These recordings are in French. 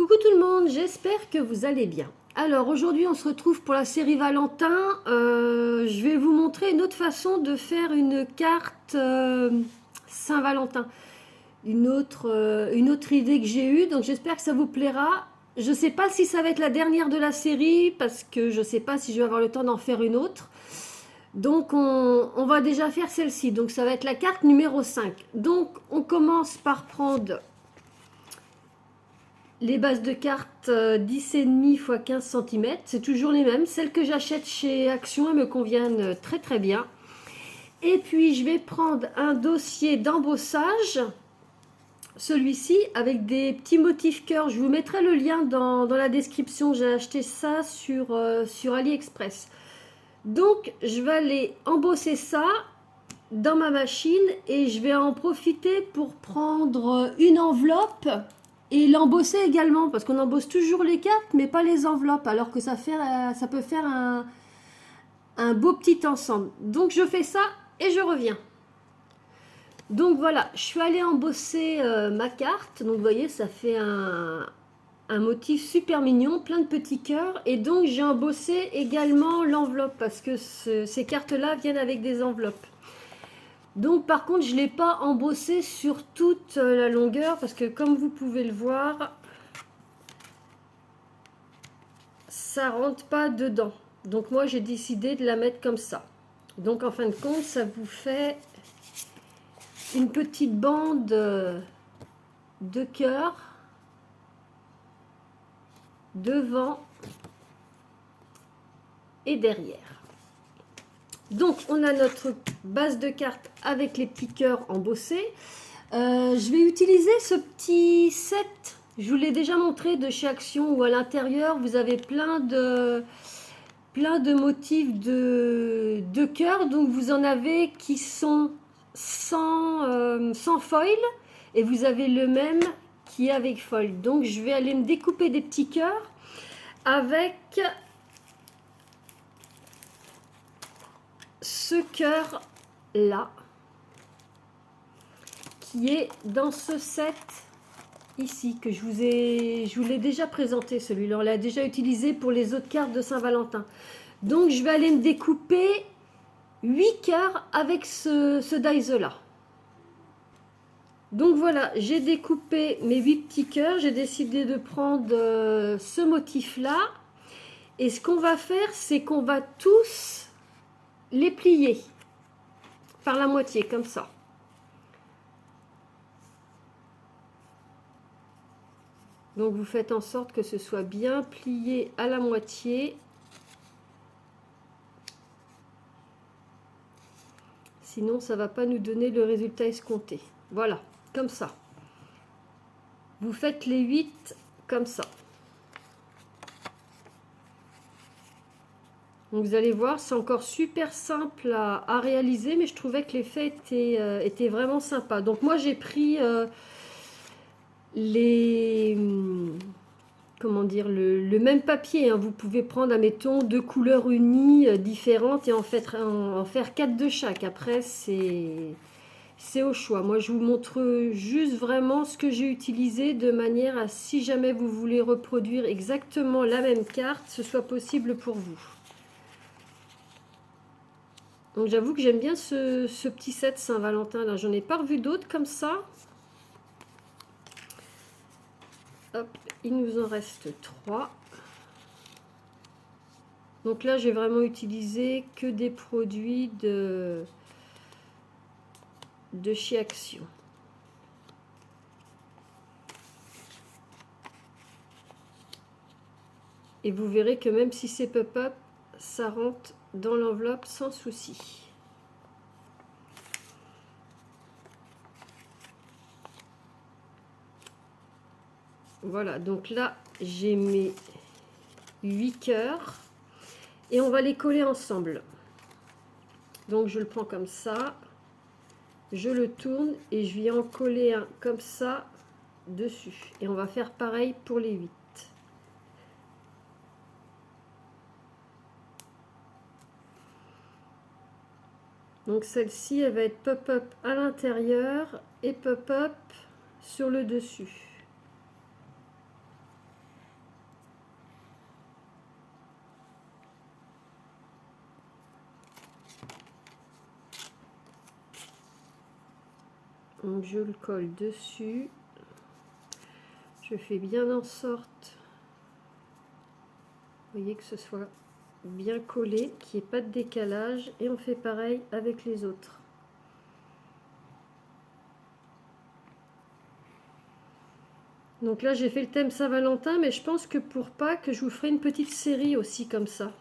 Coucou tout le monde, j'espère que vous allez bien. Alors aujourd'hui on se retrouve pour la série Valentin. Je vais vous montrer une autre façon de faire une carte Saint-Valentin. Une autre idée que j'ai eue, donc j'espère que ça vous plaira. Je ne sais pas si ça va être la dernière de la série parce que je ne sais pas si je vais avoir le temps d'en faire une autre. Donc on va déjà faire celle-ci, donc ça va être la carte numéro 5. Donc on commence par prendre les bases de cartes 10,5 x 15 cm, c'est toujours les mêmes. Celles que j'achète chez Action, elles me conviennent très très bien. Et puis je vais prendre un dossier d'embossage, celui-ci avec des petits motifs cœur. Je vous mettrai le lien dans la description. J'ai acheté ça sur AliExpress. Donc je vais aller embosser ça dans ma machine et je vais en profiter pour prendre une enveloppe et l'embosser également, parce qu'on embosse toujours les cartes mais pas les enveloppes, alors que ça peut faire un beau petit ensemble. Donc je fais ça et je reviens. Donc voilà, je suis allée embosser ma carte. Donc vous voyez, ça fait un motif super mignon, plein de petits cœurs. Et donc j'ai embossé également l'enveloppe, parce que ces cartes là viennent avec des enveloppes. Donc par contre je ne l'ai pas embossé sur toute la longueur, parce que comme vous pouvez le voir, ça rentre pas dedans. Donc moi j'ai décidé de la mettre comme ça. Donc en fin de compte ça vous fait une petite bande de cœur devant et derrière. Donc on a notre base de cartes avec les petits cœurs embossés. Je vais utiliser ce petit set, je vous l'ai déjà montré, de chez Action, où à l'intérieur vous avez plein de motifs de cœur. Donc vous en avez qui sont sans foil, et vous avez le même qui est avec foil. Donc je vais aller me découper des petits cœurs avec ce cœur là qui est dans ce set ici, que je vous l'ai déjà présenté. Celui-là on l'a déjà utilisé pour les autres cartes de Saint-Valentin. Donc je vais aller me découper 8 cœurs avec ce dies là. Donc voilà, j'ai découpé mes 8 petits cœurs. J'ai décidé de prendre ce motif là, et ce qu'on va faire, c'est qu'on va tous les plier par la moitié comme ça. Donc vous faites en sorte que ce soit bien plié à la moitié. Sinon ça ne va pas nous donner le résultat escompté. Voilà, comme ça. Vous faites les 8 comme ça. Donc vous allez voir, c'est encore super simple à réaliser, mais je trouvais que l'effet était vraiment sympa. Donc moi j'ai pris comment dire, le même papier, hein. Vous pouvez prendre, admettons, 2 couleurs unies différentes et en faire 4 de chaque. Après c'est au choix. Moi je vous montre juste vraiment ce que j'ai utilisé, de manière à, si jamais vous voulez reproduire exactement la même carte, ce soit possible pour vous. Donc j'avoue que j'aime bien ce petit set Saint-Valentin là. J'en ai pas revu d'autres comme ça. Hop, il nous en reste 3. Donc là j'ai vraiment utilisé que des produits de chez Action. Et vous verrez que même si c'est pop-up, ça rentre dans l'enveloppe sans souci. Voilà, donc là j'ai mes 8 cœurs et on va les coller ensemble. Donc je le prends comme ça, je le tourne et je viens en coller un comme ça dessus. Et on va faire pareil pour les 8. Donc celle-ci, elle va être pop-up à l'intérieur et pop-up sur le dessus. Donc je le colle dessus. Je fais bien en sorte, vous voyez, que ce soit bien collé, qu'il n'y ait pas de décalage. Et on fait pareil avec les autres. Donc là j'ai fait le thème Saint-Valentin, mais je pense que pour Pâques, je vous ferai une petite série aussi comme ça.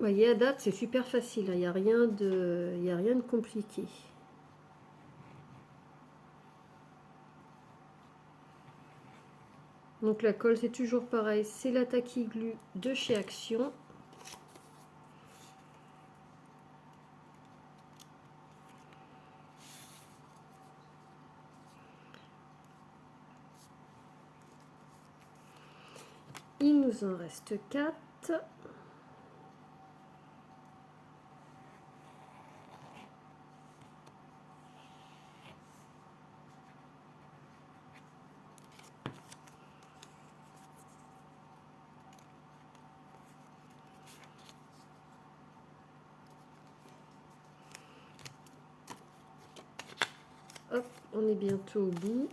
Vous voyez, à date, c'est super facile. Il n'y a rien de compliqué. Donc la colle, c'est toujours pareil. C'est la Tacky Glue de chez Action. Il nous en reste 4. Hop, on est bientôt au bout.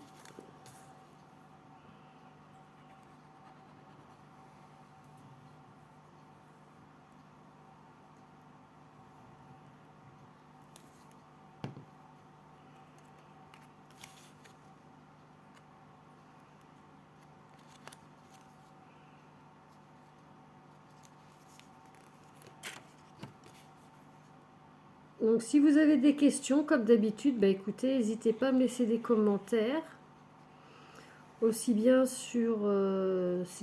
Donc si vous avez des questions, comme d'habitude, bah écoutez, n'hésitez pas à me laisser des commentaires. Aussi bien sur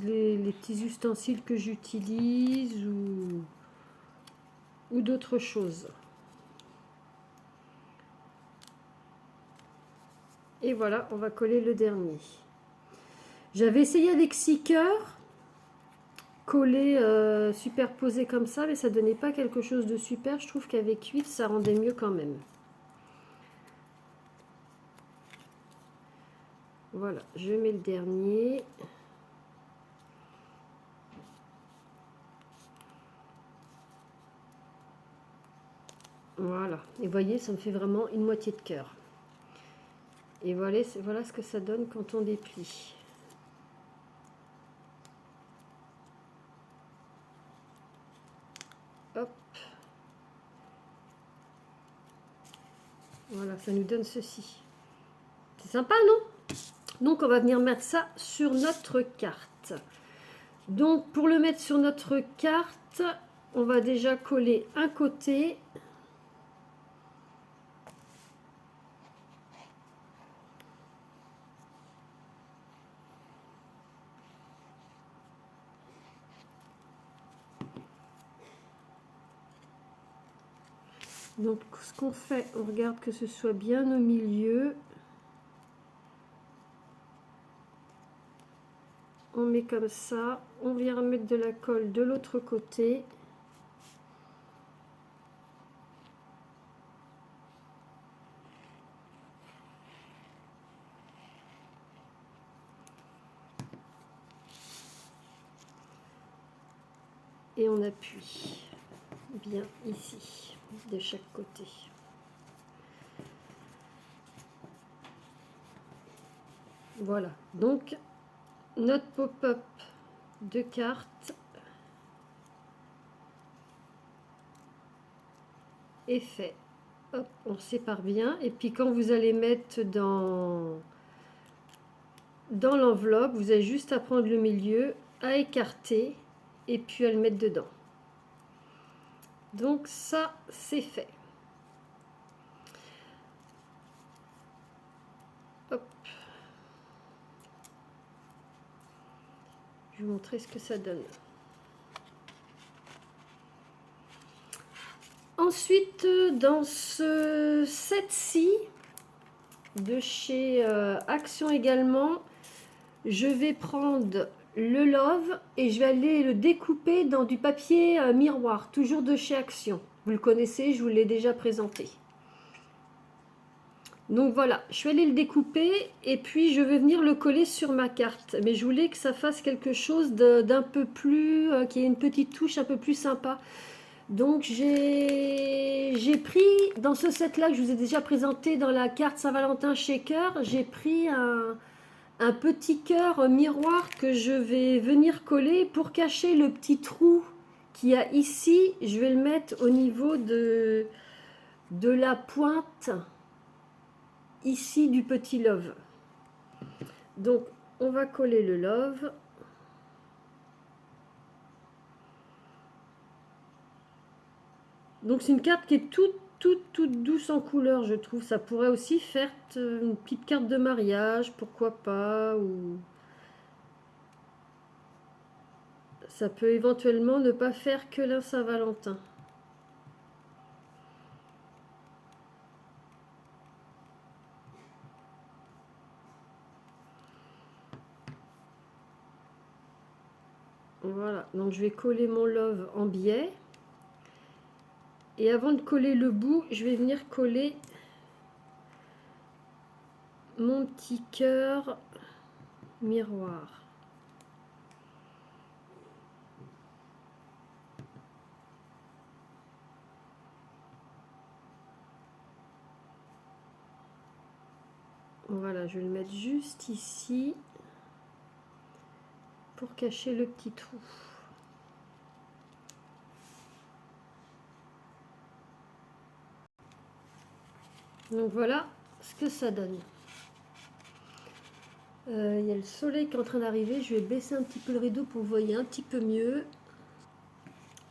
les petits ustensiles que j'utilise ou d'autres choses. Et voilà, on va coller le dernier. J'avais essayé avec 6 cœurs, coller, superposé comme ça, mais ça donnait pas quelque chose de super. Je trouve qu'avec 8, ça rendait mieux quand même. Voilà, je mets le dernier. Voilà, et voyez, ça me fait vraiment une moitié de cœur. Et voilà ce que ça donne quand on déplie. Hop. Voilà, ça nous donne ceci. C'est sympa, non? Donc, on va venir mettre ça sur notre carte. Donc, pour le mettre sur notre carte, on va déjà coller un côté. Donc, ce qu'on fait, on regarde que ce soit bien au milieu. On met comme ça. On vient remettre de la colle de l'autre côté. Et on appuie bien ici, de chaque côté. Voilà, donc notre pop-up de cartes est fait. Hop, on sépare bien. Et puis quand vous allez mettre dans l'enveloppe, vous avez juste à prendre le milieu, à écarter et puis à le mettre dedans. Donc ça, c'est fait. Hop. Je vais vous montrer ce que ça donne. Ensuite, dans ce set-ci, de chez Action également, je vais prendre le Love et je vais aller le découper dans du papier miroir, toujours de chez Action. Vous le connaissez, je vous l'ai déjà présenté. Donc voilà, je suis allée le découper et puis je vais venir le coller sur ma carte. Mais je voulais que ça fasse quelque chose d'un peu plus, qui ait une petite touche un peu plus sympa. Donc j'ai pris, dans ce set-là que je vous ai déjà présenté dans la carte Saint-Valentin Shaker, j'ai pris un petit cœur miroir que je vais venir coller pour cacher le petit trou qu'il y a ici. Je vais le mettre au niveau de la pointe ici du petit love. Donc on va coller le love. Donc c'est une carte qui est toute douce en couleur, je trouve. Ça pourrait aussi faire une petite carte de mariage, pourquoi pas, ou ça peut éventuellement ne pas faire que la Saint-Valentin. Voilà, donc je vais coller mon love en biais. Et avant de coller le bout, je vais venir coller mon petit cœur miroir. Voilà, je vais le mettre juste ici pour cacher le petit trou. Donc voilà ce que ça donne. Il y a le soleil qui est en train d'arriver. Je vais baisser un petit peu le rideau pour que vous voyez un petit peu mieux.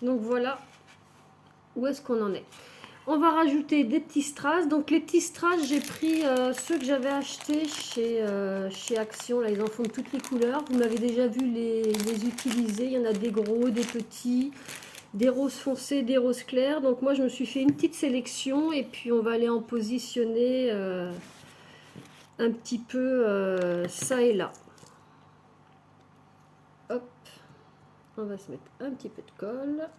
Donc voilà où est-ce qu'on en est. On va rajouter des petits strass. Donc les petits strass, j'ai pris ceux que j'avais achetés chez Action. Là, ils en font de toutes les couleurs. Vous m'avez déjà vu les utiliser. Il y en a des gros, des petits, des roses foncés, des roses clairs. Donc moi, je me suis fait une petite sélection. Et puis, on va aller en positionner un petit peu ça et là. Hop. On va se mettre un petit peu de colle.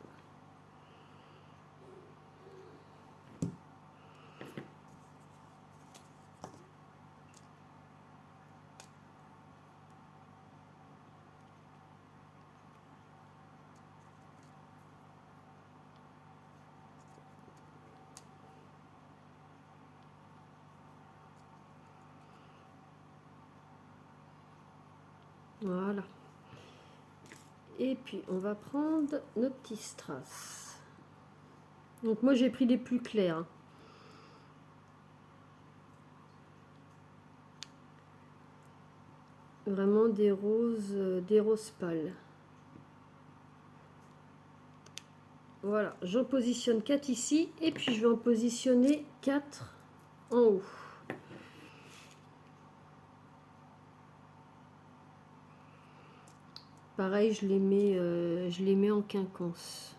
Voilà. Et puis, on va prendre nos petits strass. Donc moi, j'ai pris les plus clairs. Vraiment des roses pâles. Voilà, j'en positionne 4 ici et puis je vais en positionner 4 en haut. Pareil, je les mets en quinconce.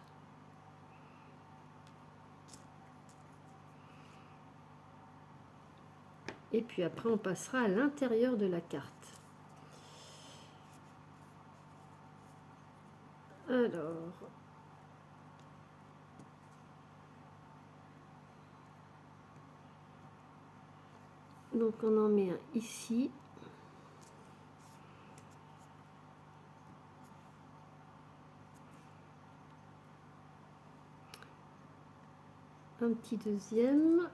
Et puis après, on passera à l'intérieur de la carte. Alors, donc on en met un ici. Un petit deuxième.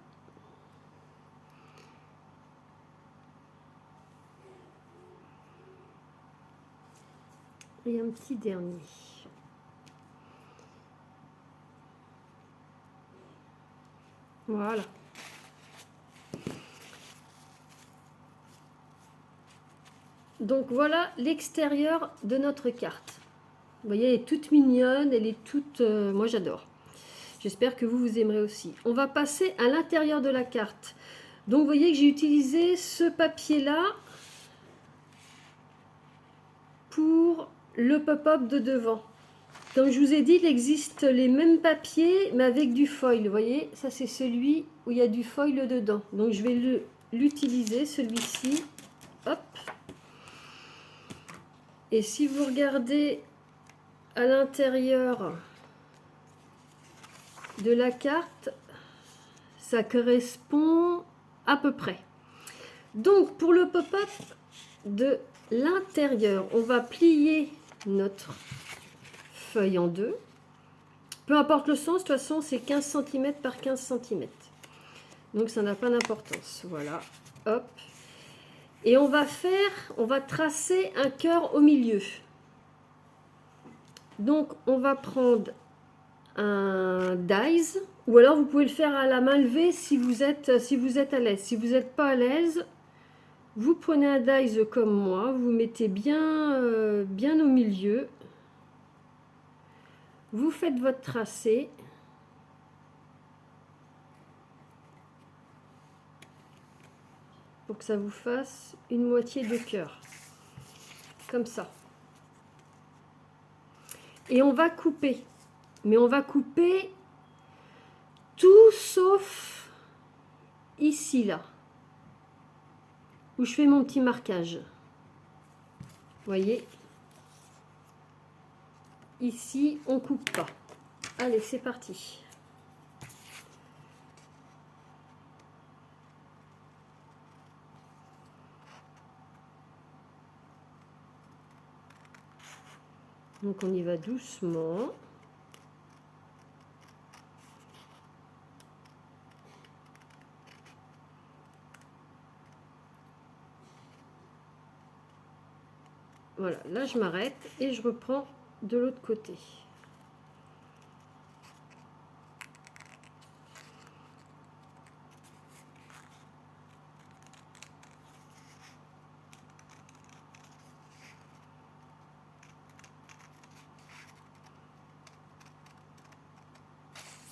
Et un petit dernier. Voilà. Donc voilà l'extérieur de notre carte. Vous voyez, elle est toute mignonne, elle est toute... moi j'adore. J'espère que vous aimerez aussi. On va passer à l'intérieur de la carte. Donc vous voyez que j'ai utilisé ce papier-là pour le pop-up de devant. Comme je vous ai dit, il existe les mêmes papiers, mais avec du foil. Vous voyez, ça c'est celui où il y a du foil dedans. Donc je vais l'utiliser, celui-ci. Hop. Et si vous regardez à l'intérieur de la carte, ça correspond à peu près. Donc pour le pop-up de l'intérieur, on va plier notre feuille en deux. Peu importe le sens, de toute façon c'est 15 cm par 15 cm. Donc ça n'a pas d'importance. Voilà, hop. Et on va tracer un cœur au milieu. Donc on va prendre un dies, ou alors vous pouvez le faire à la main levée si vous êtes à l'aise. Si vous n'êtes pas à l'aise, vous prenez un dies comme moi, vous mettez bien, bien au milieu, vous faites votre tracé. Pour que ça vous fasse une moitié de cœur, comme ça. Et on va couper, mais on va couper tout sauf ici, là, où je fais mon petit marquage. Vous voyez, ici, on coupe pas. Allez, c'est parti. Donc on y va doucement. Voilà, là je m'arrête et je reprends de l'autre côté.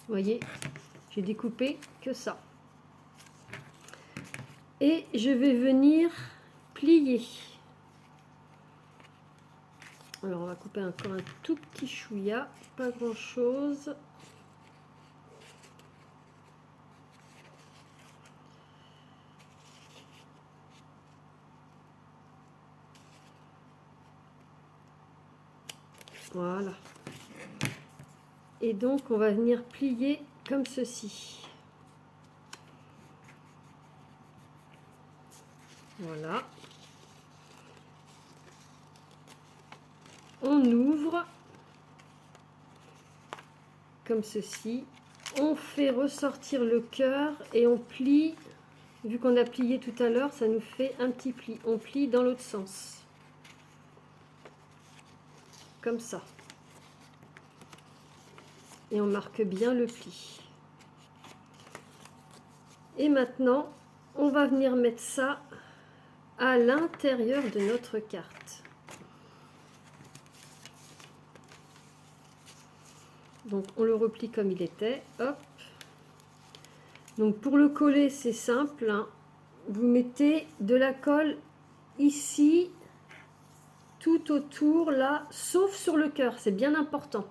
Vous voyez, j'ai découpé que ça. Et je vais venir plier. Alors on va couper encore un tout petit chouïa, pas grand chose. Voilà. Et donc on va venir plier comme ceci. Voilà. On ouvre comme ceci. On fait ressortir le cœur et on plie. Vu qu'on a plié tout à l'heure, ça nous fait un petit pli. On plie dans l'autre sens. Comme ça. Et on marque bien le pli. Et maintenant, on va venir mettre ça à l'intérieur de notre carte. Donc on le replie comme il était, hop. Donc pour le coller, c'est simple, hein. Vous mettez de la colle ici, tout autour, là, sauf sur le cœur, c'est bien important.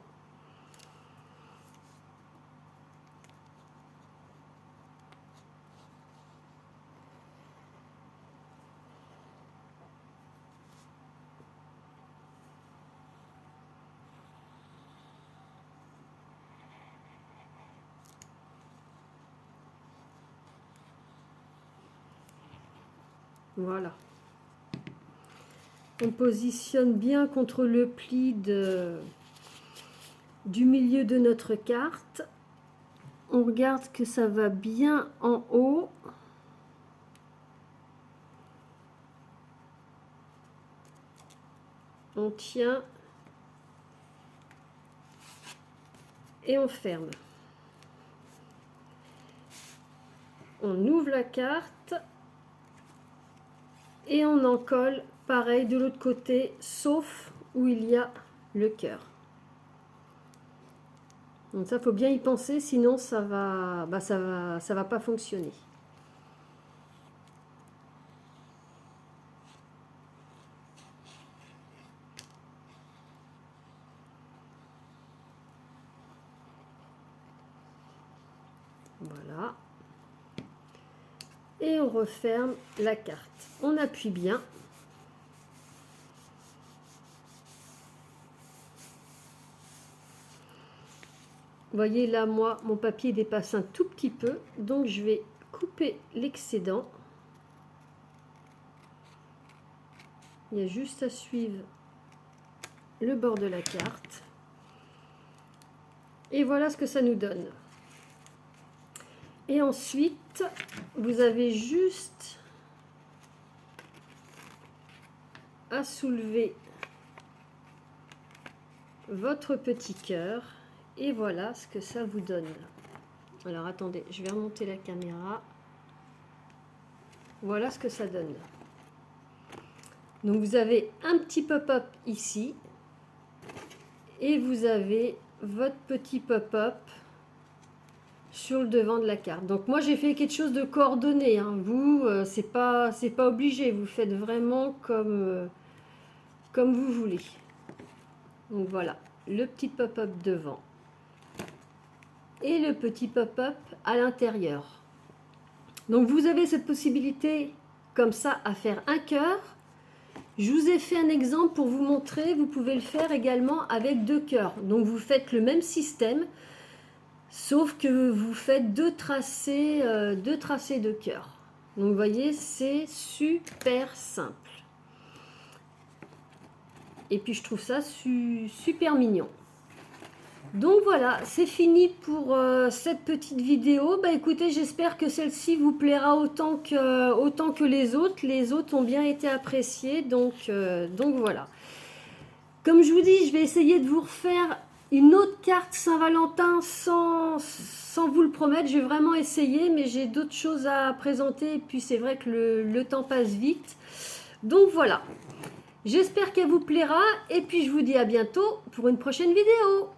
Voilà. On positionne bien contre le pli du milieu de notre carte. On regarde que ça va bien en haut. On tient et on ferme. On ouvre la carte et on en colle pareil de l'autre côté, sauf où il y a le cœur. Donc ça, faut bien y penser, sinon ça va pas fonctionner. Voilà. Et on referme la carte. On appuie bien. Vous voyez là, moi, mon papier dépasse un tout petit peu. Donc je vais couper l'excédent. Il y a juste à suivre le bord de la carte. Et voilà ce que ça nous donne. Et ensuite, vous avez juste à soulever votre petit cœur. Et voilà ce que ça vous donne. Alors attendez, je vais remonter la caméra. Voilà ce que ça donne. Donc vous avez un petit pop-up ici. Et vous avez votre petit pop-up sur le devant de la carte. Donc moi j'ai fait quelque chose de coordonné, hein. Vous, c'est pas obligé. Vous faites vraiment comme vous voulez. Donc voilà, le petit pop-up devant. Et le petit pop-up à l'intérieur. Donc vous avez cette possibilité comme ça à faire un cœur. Je vous ai fait un exemple pour vous montrer, vous pouvez le faire également avec 2 cœurs. Donc vous faites le même système, sauf que vous faites deux tracés de cœur. Donc vous voyez, c'est super simple. Et puis je trouve ça super mignon. Donc voilà, c'est fini pour cette petite vidéo. Bah écoutez, j'espère que celle-ci vous plaira autant que les autres. Les autres ont bien été appréciées, donc voilà. Comme je vous dis, je vais essayer de vous refaire une autre carte Saint-Valentin sans vous le promettre. Je vais vraiment essayer, mais j'ai d'autres choses à présenter. Et puis c'est vrai que le temps passe vite. Donc voilà. J'espère qu'elle vous plaira. Et puis je vous dis à bientôt pour une prochaine vidéo.